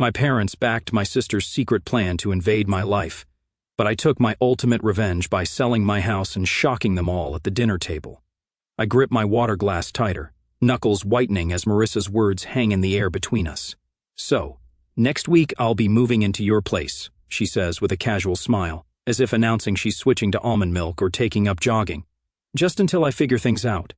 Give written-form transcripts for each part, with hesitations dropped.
My parents backed my sister's secret plan to invade my life, but I took my ultimate revenge by selling my house and shocking them all at the dinner table. I grip my water glass tighter, knuckles whitening as Marissa's words hang in the air between us. "So, next week I'll be moving into your place," she says with a casual smile, as if announcing she's switching to almond milk or taking up jogging. "Just until I figure things out."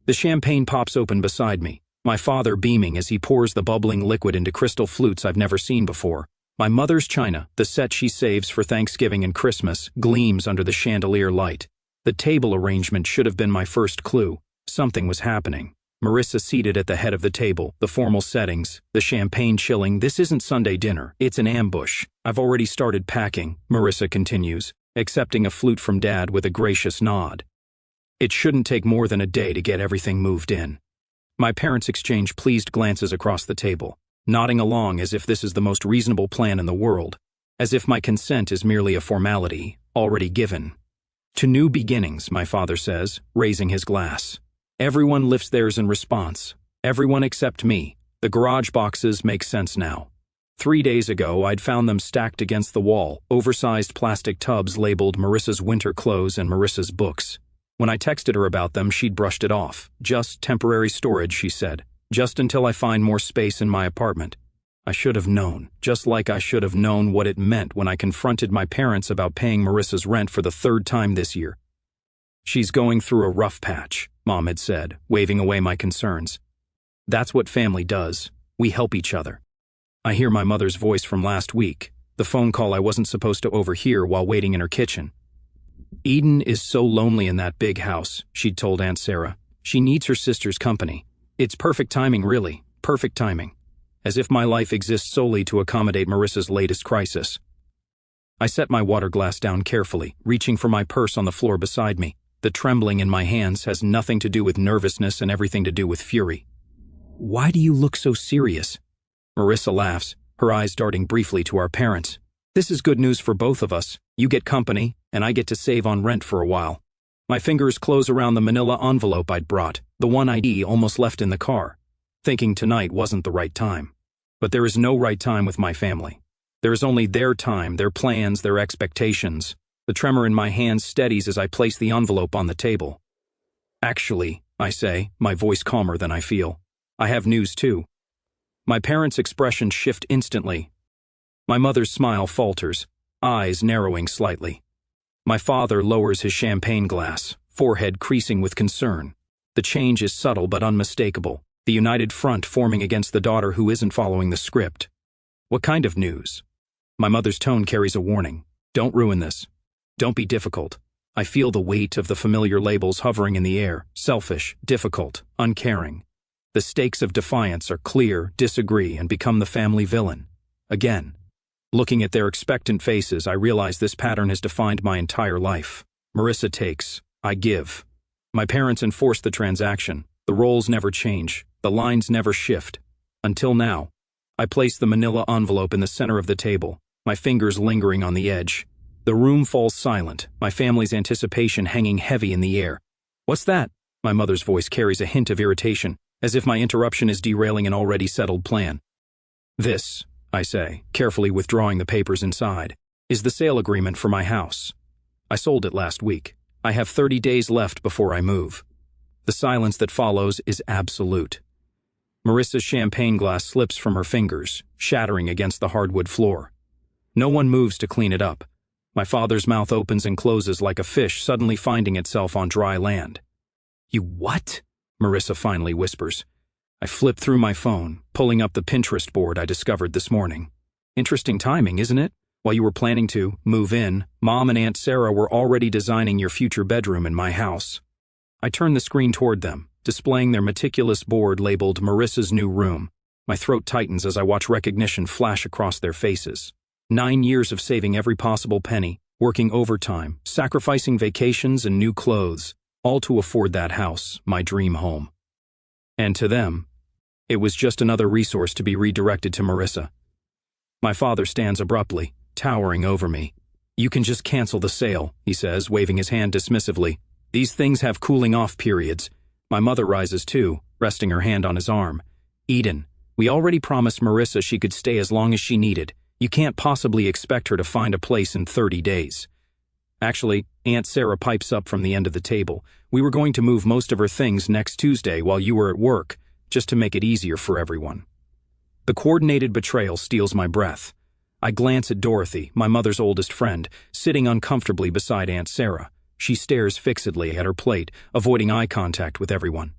The champagne pops open beside me, my father beaming as he pours the bubbling liquid into crystal flutes I've never seen before. My mother's china, the set she saves for Thanksgiving and Christmas, gleams under the chandelier light. The table arrangement should have been my first clue. Something was happening. Marissa seated at the head of the table, the formal settings, the champagne chilling. "This isn't Sunday dinner, it's an ambush. I've already started packing," Marissa continues, accepting a flute from Dad with a gracious nod. "It shouldn't take more than a day to get everything moved in." My parents exchange pleased glances across the table, nodding along as if this is the most reasonable plan in the world, as if my consent is merely a formality, already given. "To new beginnings," my father says, raising his glass. Everyone lifts theirs in response. Everyone except me. The garage boxes make sense now. 3 days ago, I'd found them stacked against the wall, oversized plastic tubs labeled Marissa's winter clothes and Marissa's books. When I texted her about them, she'd brushed it off. "Just temporary storage," she said. "Just until I find more space in my apartment." I should have known, just like I should have known what it meant when I confronted my parents about paying Marissa's rent for the 3rd time this year. "She's going through a rough patch," Mom had said, waving away my concerns. "That's what family does. We help each other." I hear my mother's voice from last week, the phone call I wasn't supposed to overhear while waiting in her kitchen. "Eden is so lonely in that big house," she'd told Aunt Sarah. "She needs her sister's company. It's perfect timing, really. Perfect timing. As if my life exists solely to accommodate Marissa's latest crisis." I set my water glass down carefully, reaching for my purse on the floor beside me. The trembling in my hands has nothing to do with nervousness and everything to do with fury. "Why do you look so serious?" Marissa laughs, her eyes darting briefly to our parents. "This is good news for both of us. You get company, and I get to save on rent for a while." My fingers close around the manila envelope I'd brought, the one I'd almost left in the car, thinking tonight wasn't the right time. But there is no right time with my family. There is only their time, their plans, their expectations. The tremor in my hands steadies as I place the envelope on the table. "Actually," I say, my voice calmer than I feel, "I have news too." My parents' expressions shift instantly. My mother's smile falters, eyes narrowing slightly. My father lowers his champagne glass, forehead creasing with concern. The change is subtle but unmistakable, the united front forming against the daughter who isn't following the script. "What kind of news?" My mother's tone carries a warning. "Don't ruin this. Don't be difficult." I feel the weight of the familiar labels hovering in the air: selfish, difficult, uncaring. The stakes of defiance are clear, disagree, and become the family villain. Again. Looking at their expectant faces, I realize this pattern has defined my entire life. Marissa takes, I give. My parents enforce the transaction. The roles never change. The lines never shift. Until now. I place the manila envelope in the center of the table, my fingers lingering on the edge. The room falls silent, my family's anticipation hanging heavy in the air. "What's that?" My mother's voice carries a hint of irritation, as if my interruption is derailing an already settled plan. "This," I say, carefully withdrawing the papers inside, "is the sale agreement for my house. I sold it last week. I have 30 days left before I move." The silence that follows is absolute. Marissa's champagne glass slips from her fingers, shattering against the hardwood floor. No one moves to clean it up. My father's mouth opens and closes like a fish suddenly finding itself on dry land. "You what?" Marissa finally whispers. I flip through my phone, pulling up the Pinterest board I discovered this morning. Interesting timing, isn't it? While you were planning to move in, Mom and Aunt Sarah were already designing your future bedroom in my house. I turn the screen toward them, displaying their meticulous board labeled Marissa's new room. My throat tightens as I watch recognition flash across their faces. 9 years of saving every possible penny, working overtime, sacrificing vacations and new clothes, all to afford that house, my dream home. And to them, it was just another resource to be redirected to Marissa. My father stands abruptly, towering over me. "You can just cancel the sale," he says, waving his hand dismissively. "These things have cooling-off periods." My mother rises too, resting her hand on his arm. "Eden, We already promised Marissa she could stay as long as she needed. You can't possibly expect her to find a place in 30 days. Actually, Aunt Sarah pipes up from the end of the table. We were going to move most of her things next Tuesday while you were at work, just to make it easier for everyone. The coordinated betrayal steals my breath. I glance at Dorothy, my mother's oldest friend, sitting uncomfortably beside Aunt Sarah. She stares fixedly at her plate, avoiding eye contact with everyone.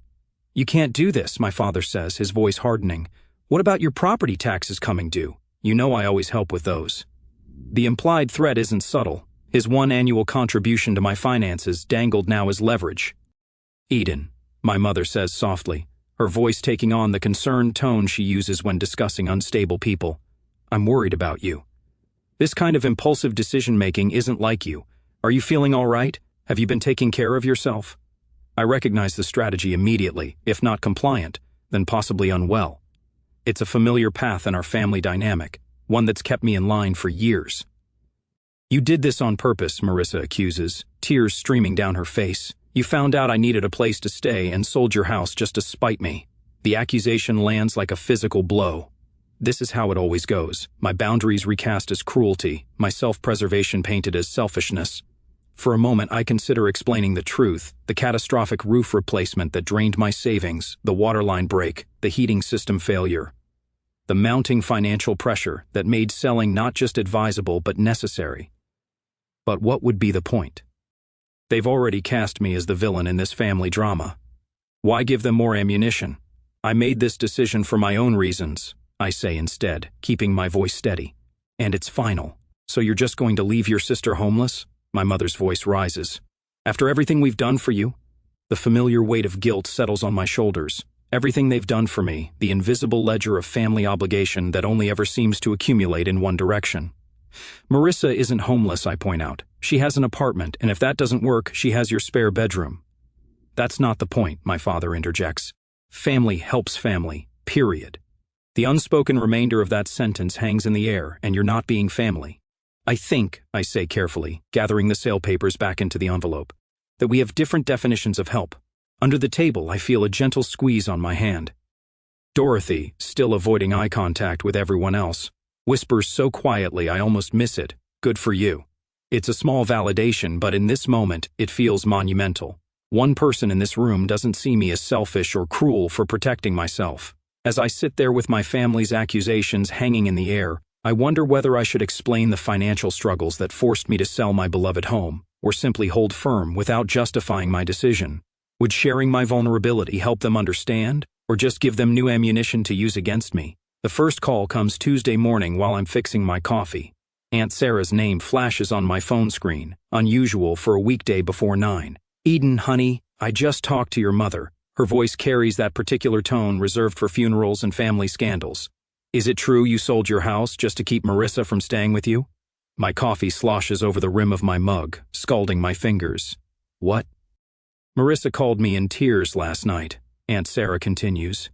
You can't do this, my father says, his voice hardening. What about your property taxes coming due? You know I always help with those. The implied threat isn't subtle. His one annual contribution to my finances dangled now as leverage. Eden, my mother says softly, her voice taking on the concerned tone she uses when discussing unstable people. I'm worried about you. This kind of impulsive decision-making isn't like you. Are you feeling all right? Have you been taking care of yourself? I recognize the strategy immediately. If not compliant, then possibly unwell. It's a familiar path in our family dynamic, one that's kept me in line for years. You did this on purpose, Marissa accuses, tears streaming down her face. You found out I needed a place to stay and sold your house just to spite me. The accusation lands like a physical blow. This is how it always goes. My boundaries recast as cruelty, my self-preservation painted as selfishness. For a moment, I consider explaining the truth, the catastrophic roof replacement that drained my savings, the waterline break, the heating system failure. The mounting financial pressure that made selling not just advisable but necessary. But what would be the point? They've already cast me as the villain in this family drama. Why give them more ammunition? I made this decision for my own reasons, I say instead, keeping my voice steady. And it's final. So you're just going to leave your sister homeless? My mother's voice rises. After everything we've done for you? The familiar weight of guilt settles on my shoulders. Everything they've done for me, the invisible ledger of family obligation that only ever seems to accumulate in one direction. Marissa isn't homeless, I point out. She has an apartment, and if that doesn't work, she has your spare bedroom. That's not the point, my father interjects. Family helps family, period. The unspoken remainder of that sentence hangs in the air, and you're not being family. I think, I say carefully, gathering the sale papers back into the envelope, that we have different definitions of help. Under the table, I feel a gentle squeeze on my hand. Dorothy, still avoiding eye contact with everyone else, whispers so quietly I almost miss it. Good for you. It's a small validation, but in this moment, it feels monumental. One person in this room doesn't see me as selfish or cruel for protecting myself. As I sit there with my family's accusations hanging in the air, I wonder whether I should explain the financial struggles that forced me to sell my beloved home, or simply hold firm without justifying my decision. Would sharing my vulnerability help them understand, or just give them new ammunition to use against me? The first call comes Tuesday morning while I'm fixing my coffee. Aunt Sarah's name flashes on my phone screen, unusual for a weekday before 9. Eden, honey, I just talked to your mother. Her voice carries that particular tone reserved for funerals and family scandals. Is it true you sold your house just to keep Marissa from staying with you? My coffee sloshes over the rim of my mug, scalding my fingers. What? Marissa called me in tears last night, Aunt Sarah continues.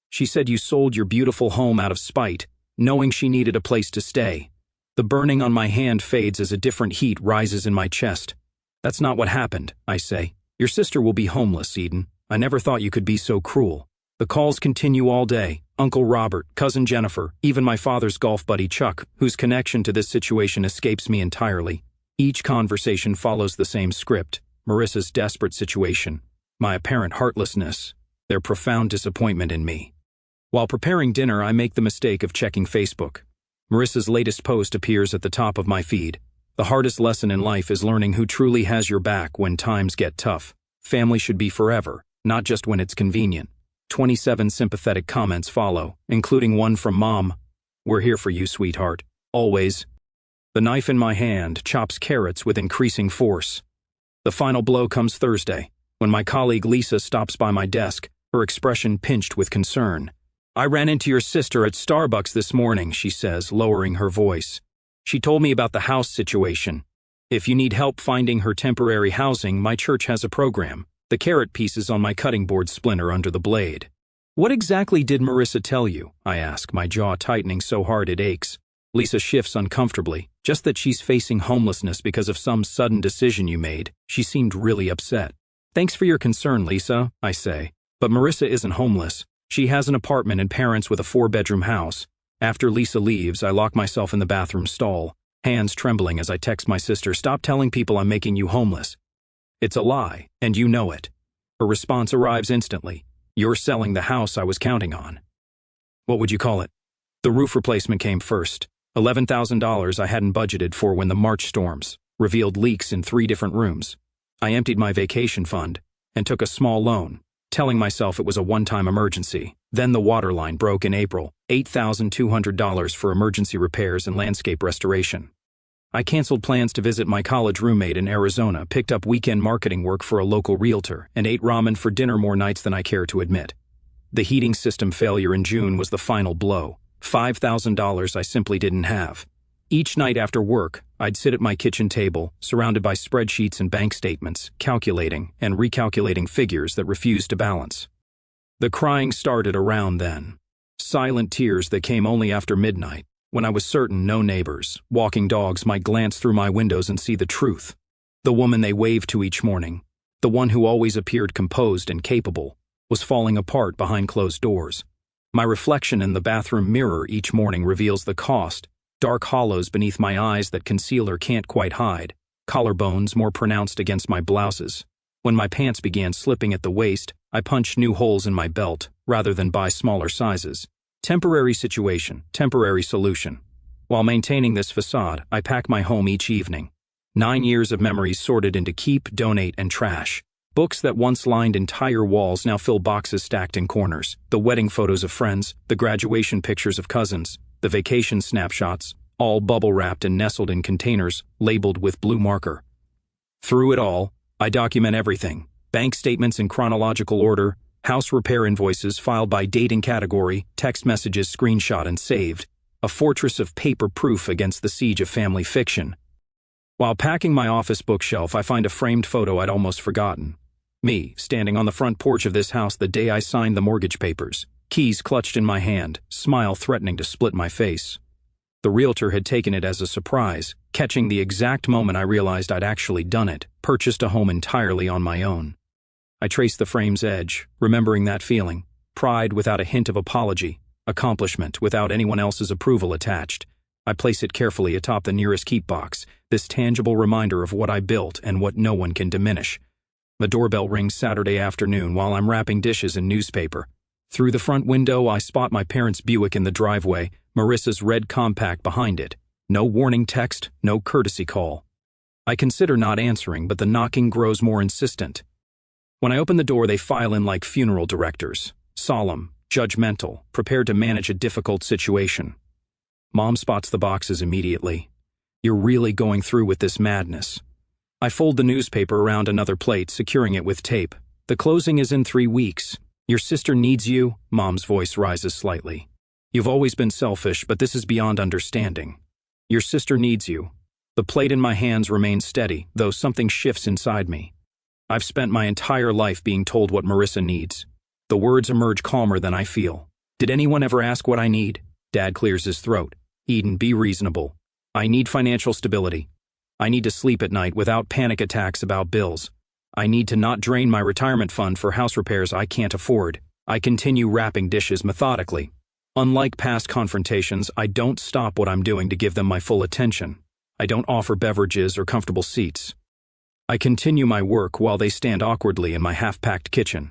She said you sold your beautiful home out of spite, knowing she needed a place to stay. The burning on my hand fades as a different heat rises in my chest. That's not what happened, I say. Your sister will be homeless, Eden. I never thought you could be so cruel. The calls continue all day. Uncle Robert, Cousin Jennifer, even my father's golf buddy Chuck, whose connection to this situation escapes me entirely. Each conversation follows the same script. Marissa's desperate situation, my apparent heartlessness, their profound disappointment in me. While preparing dinner, I make the mistake of checking Facebook. Marissa's latest post appears at the top of my feed. The hardest lesson in life is learning who truly has your back when times get tough. Family should be forever, not just when it's convenient. 27 sympathetic comments follow, including one from Mom. We're here for you, sweetheart. Always. The knife in my hand chops carrots with increasing force. The final blow comes Thursday, when my colleague Lisa stops by my desk, her expression pinched with concern. I ran into your sister at Starbucks this morning, she says, lowering her voice. She told me about the house situation. If you need help finding her temporary housing, my church has a program. The carrot pieces on my cutting board splinter under the blade. What exactly did Marissa tell you? I ask, my jaw tightening so hard it aches. Lisa shifts uncomfortably, just that she's facing homelessness because of some sudden decision you made. She seemed really upset. Thanks for your concern, Lisa, I say. But Marissa isn't homeless. She has an apartment and parents with a 4-bedroom house. After Lisa leaves, I lock myself in the bathroom stall, hands trembling as I text my sister, "Stop telling people I'm making you homeless. It's a lie, and you know it." Her response arrives instantly. "You're selling the house I was counting on." What would you call it? The roof replacement came first. $11,000 I hadn't budgeted for when the March storms revealed leaks in 3 different rooms. I emptied my vacation fund and took a small loan, telling myself it was a one-time emergency. Then the water line broke in April, $8,200 for emergency repairs and landscape restoration. I canceled plans to visit my college roommate in Arizona, picked up weekend marketing work for a local realtor, and ate ramen for dinner more nights than I care to admit. The heating system failure in June was the final blow. $5,000 I simply didn't have. Each night after work, I'd sit at my kitchen table, surrounded by spreadsheets and bank statements, calculating and recalculating figures that refused to balance. The crying started around then. Silent tears that came only after midnight, when I was certain no neighbors, walking dogs might glance through my windows and see the truth. The woman they waved to each morning, the one who always appeared composed and capable, was falling apart behind closed doors. My reflection in the bathroom mirror each morning reveals the cost, dark hollows beneath my eyes that concealer can't quite hide, collarbones more pronounced against my blouses. When my pants began slipping at the waist, I punched new holes in my belt, rather than buy smaller sizes. Temporary situation, temporary solution. While maintaining this facade, I pack my home each evening. 9 years of memories sorted into keep, donate, and trash. Books that once lined entire walls now fill boxes stacked in corners. The wedding photos of friends, the graduation pictures of cousins, the vacation snapshots, all bubble-wrapped and nestled in containers labeled with blue marker. Through it all, I document everything. Bank statements in chronological order, house repair invoices filed by date and category, text messages screenshot and saved. A fortress of paper proof against the siege of family fiction. While packing my office bookshelf, I find a framed photo I'd almost forgotten. Me, standing on the front porch of this house the day I signed the mortgage papers, keys clutched in my hand, smile threatening to split my face. The realtor had taken it as a surprise, catching the exact moment I realized I'd actually done it, purchased a home entirely on my own. I traced the frame's edge, remembering that feeling, pride without a hint of apology, accomplishment without anyone else's approval attached. I place it carefully atop the nearest keep box, this tangible reminder of what I built and what no one can diminish. The doorbell rings Saturday afternoon while I'm wrapping dishes in newspaper. Through the front window, I spot my parents' Buick in the driveway, Marissa's red compact behind it. No warning text, no courtesy call. I consider not answering, but the knocking grows more insistent. When I open the door, they file in like funeral directors, solemn, judgmental, prepared to manage a difficult situation. Mom spots the boxes immediately. "You're really going through with this madness." I fold the newspaper around another plate, securing it with tape. "The closing is in 3 weeks. Your sister needs you." Mom's voice rises slightly. "You've always been selfish, but this is beyond understanding. Your sister needs you." The plate in my hands remains steady, though something shifts inside me. I've spent my entire life being told what Marissa needs. The words emerge calmer than I feel. "Did anyone ever ask what I need?" Dad clears his throat. "Eden, be reasonable. I need financial stability. I need to sleep at night without panic attacks about bills. I need to not drain my retirement fund for house repairs I can't afford." I continue wrapping dishes methodically. Unlike past confrontations, I don't stop what I'm doing to give them my full attention. I don't offer beverages or comfortable seats. I continue my work while they stand awkwardly in my half-packed kitchen.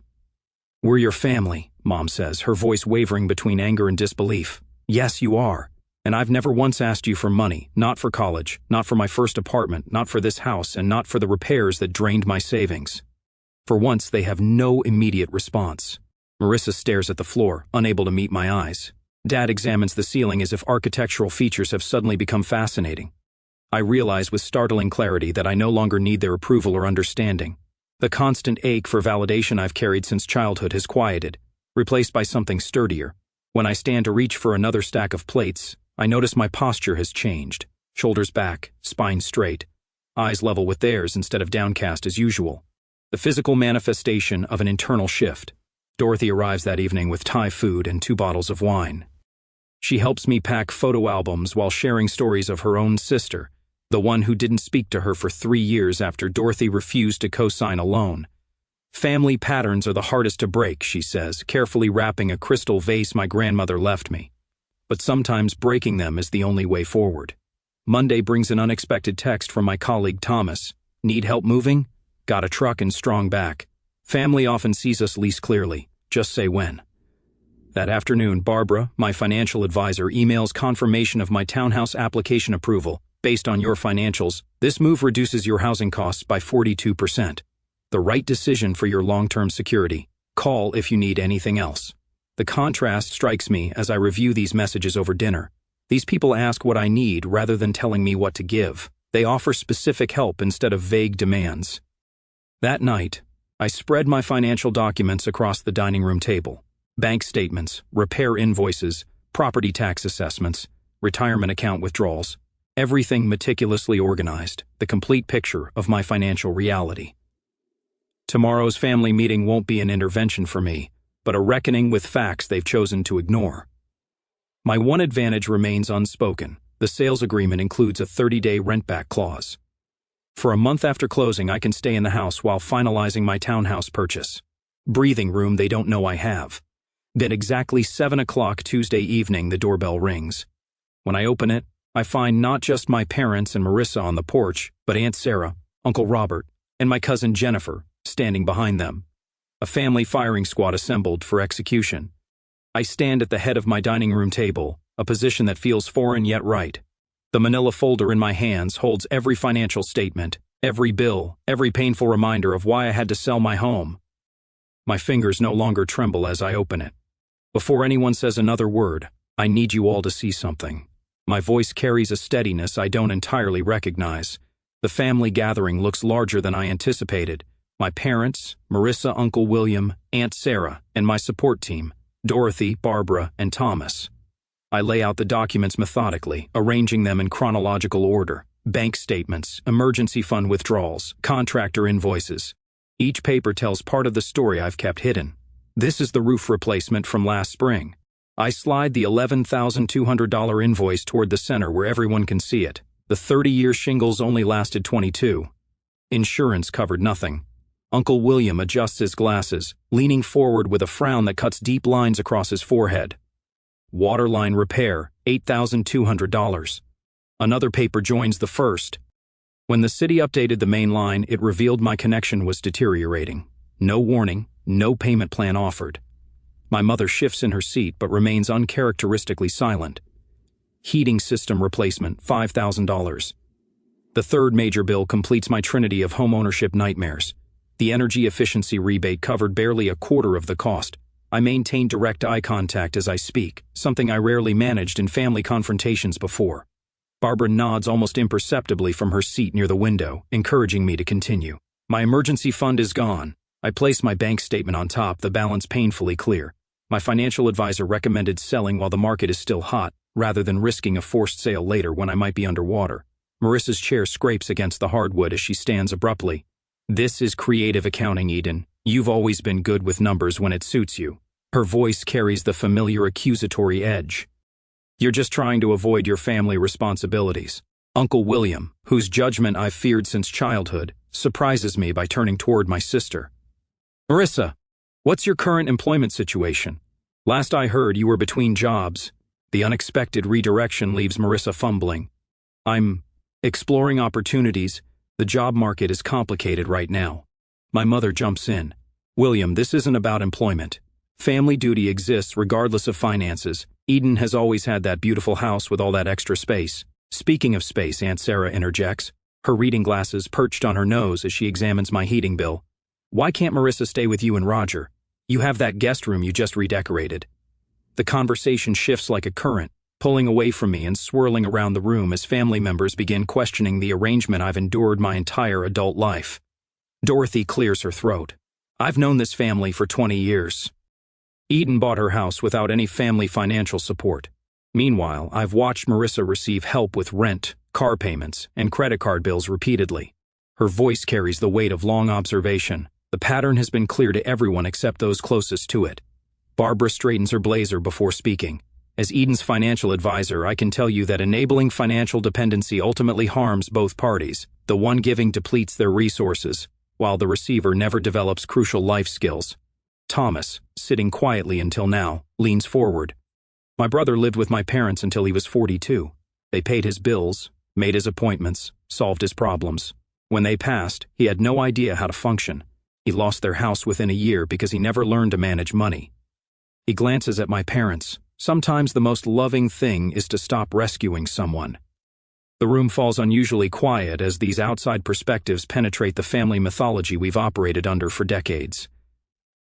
"We're your family," Mom says, her voice wavering between anger and disbelief. "Yes, you are. And I've never once asked you for money, not for college, not for my first apartment, not for this house, and not for the repairs that drained my savings." For once, they have no immediate response. Marissa stares at the floor, unable to meet my eyes. Dad examines the ceiling as if architectural features have suddenly become fascinating. I realize with startling clarity that I no longer need their approval or understanding. The constant ache for validation I've carried since childhood has quieted, replaced by something sturdier. When I stand to reach for another stack of plates, I notice my posture has changed. Shoulders back, spine straight, eyes level with theirs instead of downcast as usual. The physical manifestation of an internal shift. Dorothy arrives that evening with Thai food and 2 bottles of wine. She helps me pack photo albums while sharing stories of her own sister, the one who didn't speak to her for 3 years after Dorothy refused to co-sign a loan. Family patterns are the hardest to break, she says, carefully wrapping a crystal vase my grandmother left me. But sometimes breaking them is the only way forward. Monday brings an unexpected text from my colleague Thomas. Need help moving? Got a truck and strong back. Family often sees us least clearly. Just say when. That afternoon, Barbara, my financial advisor, emails confirmation of my townhouse application approval. Based on your financials, this move reduces your housing costs by 42%. The right decision for your long-term security. Call if you need anything else. The contrast strikes me as I review these messages over dinner. These people ask what I need rather than telling me what to give. They offer specific help instead of vague demands. That night, I spread my financial documents across the dining room table. Bank statements, repair invoices, property tax assessments, retirement account withdrawals. Everything meticulously organized, the complete picture of my financial reality. Tomorrow's family meeting won't be an intervention for me, but a reckoning with facts they've chosen to ignore. My one advantage remains unspoken. The sales agreement includes a 30-day rent-back clause. For a month after closing, I can stay in the house while finalizing my townhouse purchase. Breathing room they don't know I have. At exactly 7 o'clock Tuesday evening, the doorbell rings. When I open it, I find not just my parents and Marissa on the porch, but Aunt Sarah, Uncle Robert, and my cousin Jennifer standing behind them. A family firing squad assembled for execution. I stand at the head of my dining room table, a position that feels foreign yet right. The manila folder in my hands holds every financial statement, every bill, every painful reminder of why I had to sell my home. My fingers no longer tremble as I open it. Before anyone says another word, I need you all to see something. My voice carries a steadiness I don't entirely recognize. The family gathering looks larger than I anticipated. My parents, Marissa, Uncle William, Aunt Sarah, and my support team, Dorothy, Barbara, and Thomas. I lay out the documents methodically, arranging them in chronological order. Bank statements, emergency fund withdrawals, contractor invoices. Each paper tells part of the story I've kept hidden. This is the roof replacement from last spring. I slide the $11,200 invoice toward the center where everyone can see it. The 30-year shingles only lasted 22. Insurance covered nothing. Uncle William adjusts his glasses, leaning forward with a frown that cuts deep lines across his forehead. Waterline repair, $8,200. Another paper joins the first. When the city updated the main line, it revealed my connection was deteriorating. No warning, no payment plan offered. My mother shifts in her seat but remains uncharacteristically silent. Heating system replacement, $5,000. The third major bill completes my trinity of homeownership nightmares. The energy efficiency rebate covered barely a quarter of the cost. I maintain direct eye contact as I speak, something I rarely managed in family confrontations before. Barbara nods almost imperceptibly from her seat near the window, encouraging me to continue. My emergency fund is gone. I place my bank statement on top, the balance painfully clear. My financial advisor recommended selling while the market is still hot, rather than risking a forced sale later when I might be underwater. Marissa's chair scrapes against the hardwood as she stands abruptly. This is creative accounting, Eden. You've always been good with numbers when it suits you. Her voice carries the familiar accusatory edge. You're just trying to avoid your family responsibilities. Uncle William, whose judgment I've feared since childhood, surprises me by turning toward my sister. Marissa, what's your current employment situation? Last I heard, you were between jobs. The unexpected redirection leaves Marissa fumbling. I'm exploring opportunities. The job market is complicated right now. My mother jumps in. William, this isn't about employment. Family duty exists regardless of finances. Eden has always had that beautiful house with all that extra space. Speaking of space, Aunt Sarah interjects, her reading glasses perched on her nose as she examines my heating bill. Why can't Marissa stay with you and Roger? You have that guest room you just redecorated. The conversation shifts like a current, pulling away from me and swirling around the room as family members begin questioning the arrangement I've endured my entire adult life. Dorothy clears her throat. I've known this family for 20 years. Eden bought her house without any family financial support. Meanwhile, I've watched Marissa receive help with rent, car payments, and credit card bills repeatedly. Her voice carries the weight of long observation. The pattern has been clear to everyone except those closest to it. Barbara straightens her blazer before speaking. As Eden's financial advisor, I can tell you that enabling financial dependency ultimately harms both parties. The one giving depletes their resources. while the receiver never develops crucial life skills. Thomas, sitting quietly until now, leans forward. My brother lived with my parents until he was 42. They paid his bills, made his appointments, solved his problems. When they passed, he had no idea how to function. He lost their house within a year because he never learned to manage money. He glances at my parents. Sometimes the most loving thing is to stop rescuing someone. The room falls unusually quiet as these outside perspectives penetrate the family mythology we've operated under for decades.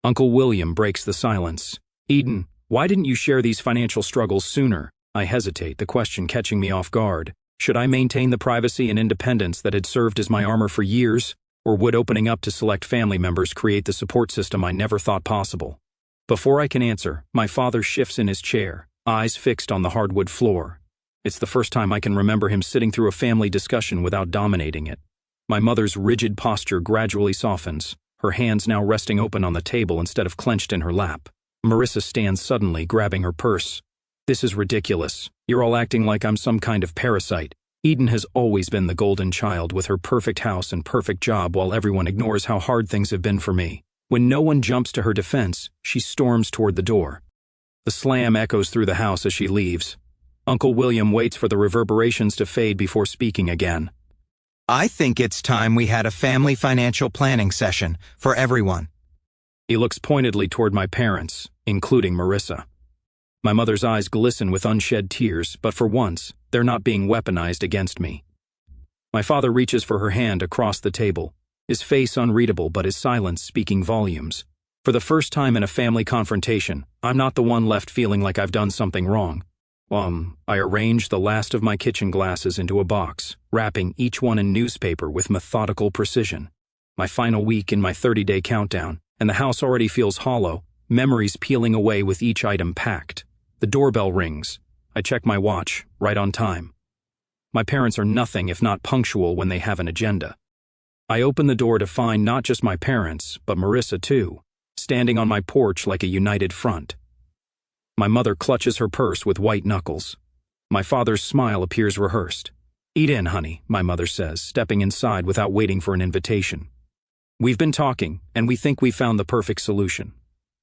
Uncle William breaks the silence. Eden, why didn't you share these financial struggles sooner? I hesitate, the question catching me off guard. Should I maintain the privacy and independence that had served as my armor for years, or would opening up to select family members create the support system I never thought possible? Before I can answer, my father shifts in his chair, eyes fixed on the hardwood floor. It's the first time I can remember him sitting through a family discussion without dominating it. My mother's rigid posture gradually softens, her hands now resting open on the table instead of clenched in her lap. Marissa stands suddenly, grabbing her purse. This is ridiculous. You're all acting like I'm some kind of parasite. Eden has always been the golden child with her perfect house and perfect job while everyone ignores how hard things have been for me. When no one jumps to her defense, she storms toward the door. The slam echoes through the house as she leaves. Uncle William waits for the reverberations to fade before speaking again. I think it's time we had a family financial planning session for everyone. He looks pointedly toward my parents, including Marissa. My mother's eyes glisten with unshed tears, but for once, they're not being weaponized against me. My father reaches for her hand across the table, his face unreadable but his silence speaking volumes. For the first time in a family confrontation, I'm not the one left feeling like I've done something wrong. I arrange the last of my kitchen glasses into a box, wrapping each one in newspaper with methodical precision. My final week in my 30-day countdown, and the house already feels hollow, memories peeling away with each item packed. The doorbell rings. I check my watch, right on time. My parents are nothing if not punctual when they have an agenda. I open the door to find not just my parents, but Marissa too, standing on my porch like a united front. My mother clutches her purse with white knuckles. My father's smile appears rehearsed. Eat in, honey, my mother says, stepping inside without waiting for an invitation. We've been talking, and we think we've found the perfect solution.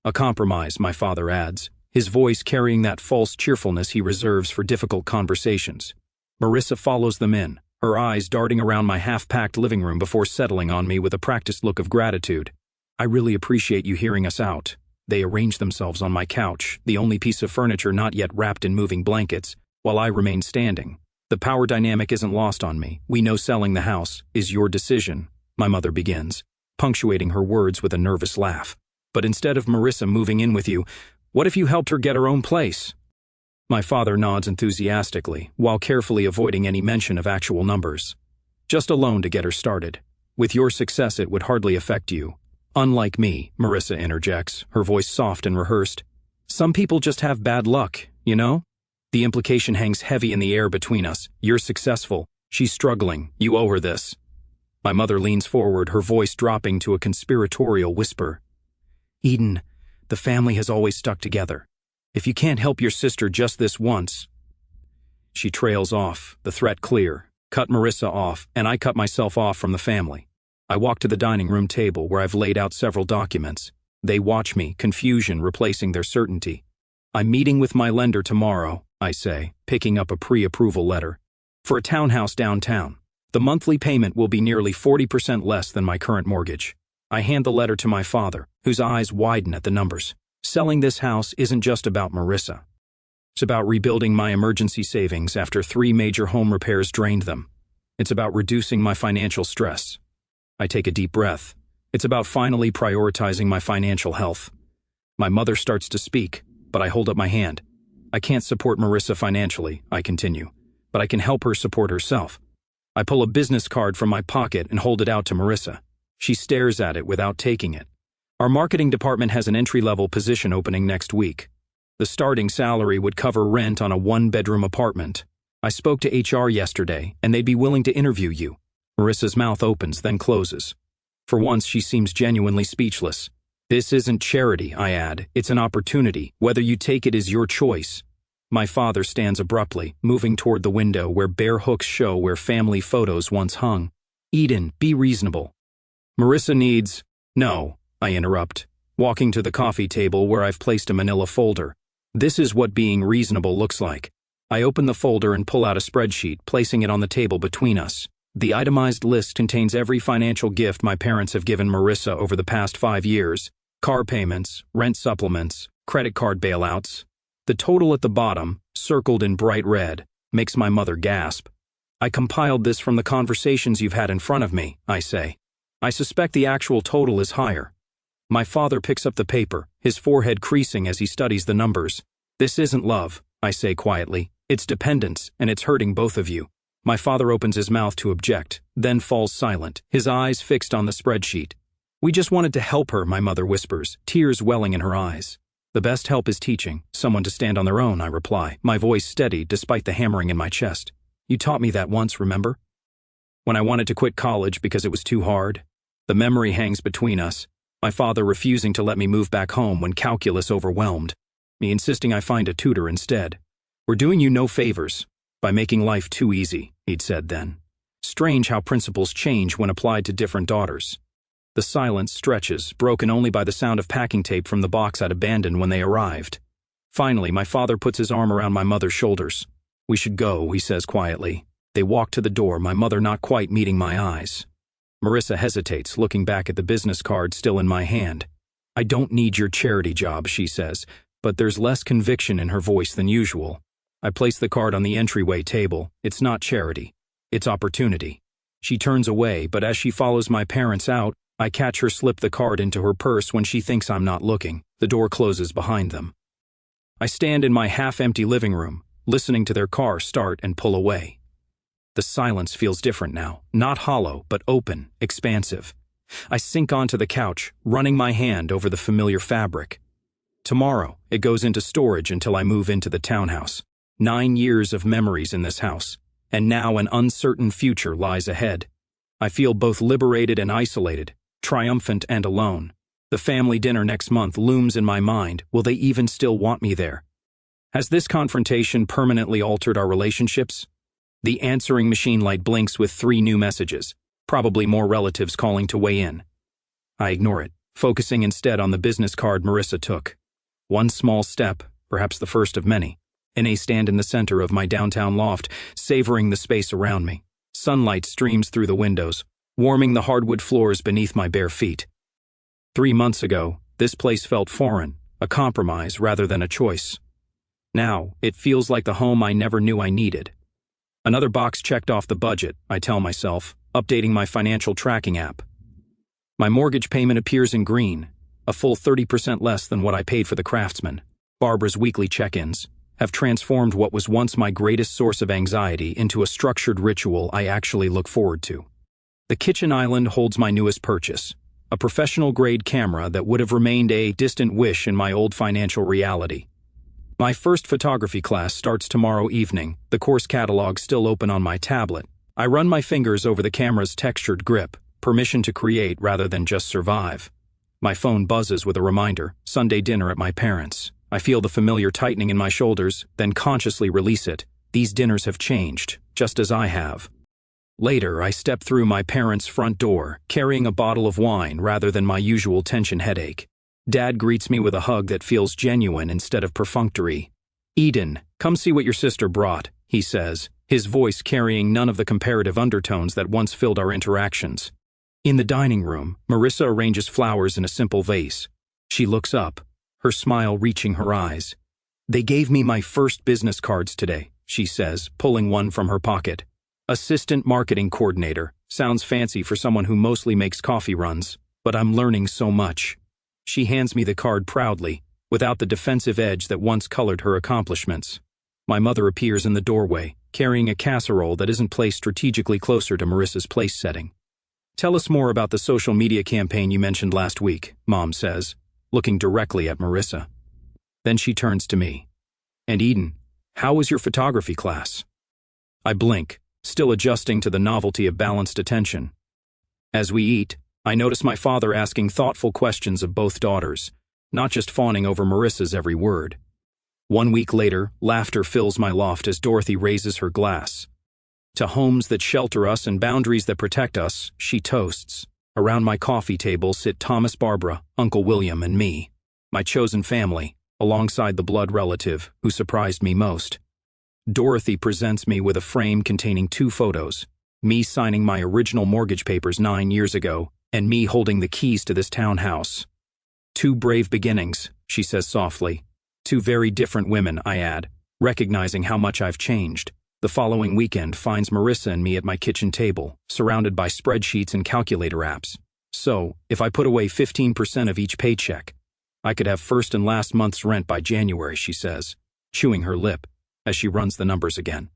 A compromise, my father adds, his voice carrying that false cheerfulness he reserves for difficult conversations. Marissa follows them in, her eyes darting around my half-packed living room before settling on me with a practiced look of gratitude. I really appreciate you hearing us out. They arrange themselves on my couch, the only piece of furniture not yet wrapped in moving blankets, while I remain standing. The power dynamic isn't lost on me. We know selling the house is your decision, my mother begins, punctuating her words with a nervous laugh. But instead of Marissa moving in with you, what if you helped her get her own place? My father nods enthusiastically, while carefully avoiding any mention of actual numbers. Just a loan to get her started. With your success, it would hardly affect you. Unlike me, Marissa interjects, her voice soft and rehearsed. Some people just have bad luck, you know? The implication hangs heavy in the air between us. You're successful. She's struggling. You owe her this. My mother leans forward, her voice dropping to a conspiratorial whisper. Eden, the family has always stuck together. If you can't help your sister just this once... She trails off, the threat clear. Cut Marissa off, and I cut myself off from the family. I walk to the dining room table where I've laid out several documents. They watch me, confusion replacing their certainty. I'm meeting with my lender tomorrow, I say, picking up a pre-approval letter. For a townhouse downtown. The monthly payment will be nearly 40% less than my current mortgage. I hand the letter to my father, whose eyes widen at the numbers. Selling this house isn't just about Marissa. It's about rebuilding my emergency savings after 3 major home repairs drained them. It's about reducing my financial stress. I take a deep breath. It's about finally prioritizing my financial health. My mother starts to speak, but I hold up my hand. I can't support Marissa financially, I continue, but I can help her support herself. I pull a business card from my pocket and hold it out to Marissa. She stares at it without taking it. Our marketing department has an entry-level position opening next week. The starting salary would cover rent on a 1-bedroom apartment. I spoke to HR yesterday, and they'd be willing to interview you. Marissa's mouth opens, then closes. For once, she seems genuinely speechless. This isn't charity, I add. It's an opportunity. Whether you take it is your choice. My father stands abruptly, moving toward the window where bare hooks show where family photos once hung. Eden, be reasonable. Marissa needs— No, I interrupt, walking to the coffee table where I've placed a manila folder. This is what being reasonable looks like. I open the folder and pull out a spreadsheet, placing it on the table between us. The itemized list contains every financial gift my parents have given Marissa over the past 5 years: car payments, rent supplements, credit card bailouts. The total at the bottom, circled in bright red, makes my mother gasp. I compiled this from the conversations you've had in front of me, I say. I suspect the actual total is higher. My father picks up the paper, his forehead creasing as he studies the numbers. This isn't love, I say quietly. It's dependence, and it's hurting both of you. My father opens his mouth to object, then falls silent, his eyes fixed on the spreadsheet. We just wanted to help her, my mother whispers, tears welling in her eyes. The best help is teaching someone to stand on their own, I reply, my voice steady despite the hammering in my chest. You taught me that once, remember? When I wanted to quit college because it was too hard. The memory hangs between us, my father refusing to let me move back home when calculus overwhelmed, me insisting I find a tutor instead. We're doing you no favors by making life too easy, he'd said then. Strange how principles change when applied to different daughters. The silence stretches, broken only by the sound of packing tape from the box I'd abandoned when they arrived. Finally, my father puts his arm around my mother's shoulders. We should go, he says quietly. They walk to the door, my mother not quite meeting my eyes. Marissa hesitates, looking back at the business card still in my hand. I don't need your charity job, she says, but there's less conviction in her voice than usual. I place the card on the entryway table. It's not charity. It's opportunity. She turns away, but as she follows my parents out, I catch her slip the card into her purse when she thinks I'm not looking. The door closes behind them. I stand in my half-empty living room, listening to their car start and pull away. The silence feels different now, not hollow, but open, expansive. I sink onto the couch, running my hand over the familiar fabric. Tomorrow, it goes into storage until I move into the townhouse. 9 years of memories in this house, and now an uncertain future lies ahead. I feel both liberated and isolated, triumphant and alone. The family dinner next month looms in my mind. Will they even still want me there? Has this confrontation permanently altered our relationships? The answering machine light blinks with 3 new messages, probably more relatives calling to weigh in. I ignore it, focusing instead on the business card Marissa took. One small step, perhaps the first of many. And I stand in the center of my downtown loft, savoring the space around me. Sunlight streams through the windows, warming the hardwood floors beneath my bare feet. 3 months ago, this place felt foreign, a compromise rather than a choice. Now, it feels like the home I never knew I needed. Another box checked off the budget, I tell myself, updating my financial tracking app. My mortgage payment appears in green, a full 30% less than what I paid for the Craftsman. Barbara's weekly check-ins have transformed what was once my greatest source of anxiety into a structured ritual I actually look forward to. The kitchen island holds my newest purchase, a professional-grade camera that would have remained a distant wish in my old financial reality. My first photography class starts tomorrow evening, the course catalog still open on my tablet. I run my fingers over the camera's textured grip, permission to create rather than just survive. My phone buzzes with a reminder, Sunday dinner at my parents'. I feel the familiar tightening in my shoulders, then consciously release it. These dinners have changed, just as I have. Later, I step through my parents' front door, carrying a bottle of wine rather than my usual tension headache. Dad greets me with a hug that feels genuine instead of perfunctory. Eden, come see what your sister brought, he says, his voice carrying none of the comparative undertones that once filled our interactions. In the dining room, Marissa arranges flowers in a simple vase. She looks up, her smile reaching her eyes. They gave me my first business cards today, she says, pulling one from her pocket. Assistant marketing coordinator. Sounds fancy for someone who mostly makes coffee runs, but I'm learning so much. She hands me the card proudly, without the defensive edge that once colored her accomplishments. My mother appears in the doorway, carrying a casserole that isn't placed strategically closer to Marissa's place setting. Tell us more about the social media campaign you mentioned last week, Mom says, looking directly at Marissa. Then she turns to me. And Eden, how was your photography class? I blink, still adjusting to the novelty of balanced attention. As we eat, I notice my father asking thoughtful questions of both daughters, not just fawning over Marissa's every word. 1 week later, laughter fills my loft as Dorothy raises her glass. To homes that shelter us and boundaries that protect us, she toasts. Around my coffee table sit Thomas, Barbara, Uncle William, and me, my chosen family, alongside the blood relative who surprised me most. Dorothy presents me with a frame containing 2 photos, me signing my original mortgage papers 9 years ago, and me holding the keys to this townhouse. 2 brave beginnings, she says softly. 2 very different women, I add, recognizing how much I've changed. The following weekend finds Marissa and me at my kitchen table, surrounded by spreadsheets and calculator apps. So, if I put away 15% of each paycheck, I could have first and last month's rent by January, she says, chewing her lip as she runs the numbers again.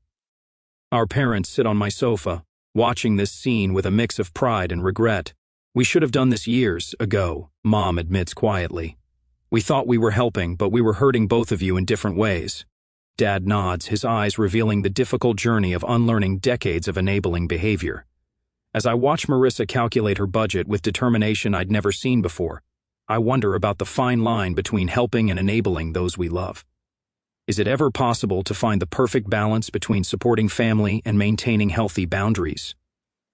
Our parents sit on my sofa, watching this scene with a mix of pride and regret. We should have done this years ago, Mom admits quietly. We thought we were helping, but we were hurting both of you in different ways. Dad nods, his eyes revealing the difficult journey of unlearning decades of enabling behavior. As I watch Marissa calculate her budget with determination I'd never seen before, I wonder about the fine line between helping and enabling those we love. Is it ever possible to find the perfect balance between supporting family and maintaining healthy boundaries?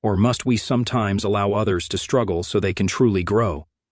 Or must we sometimes allow others to struggle so they can truly grow?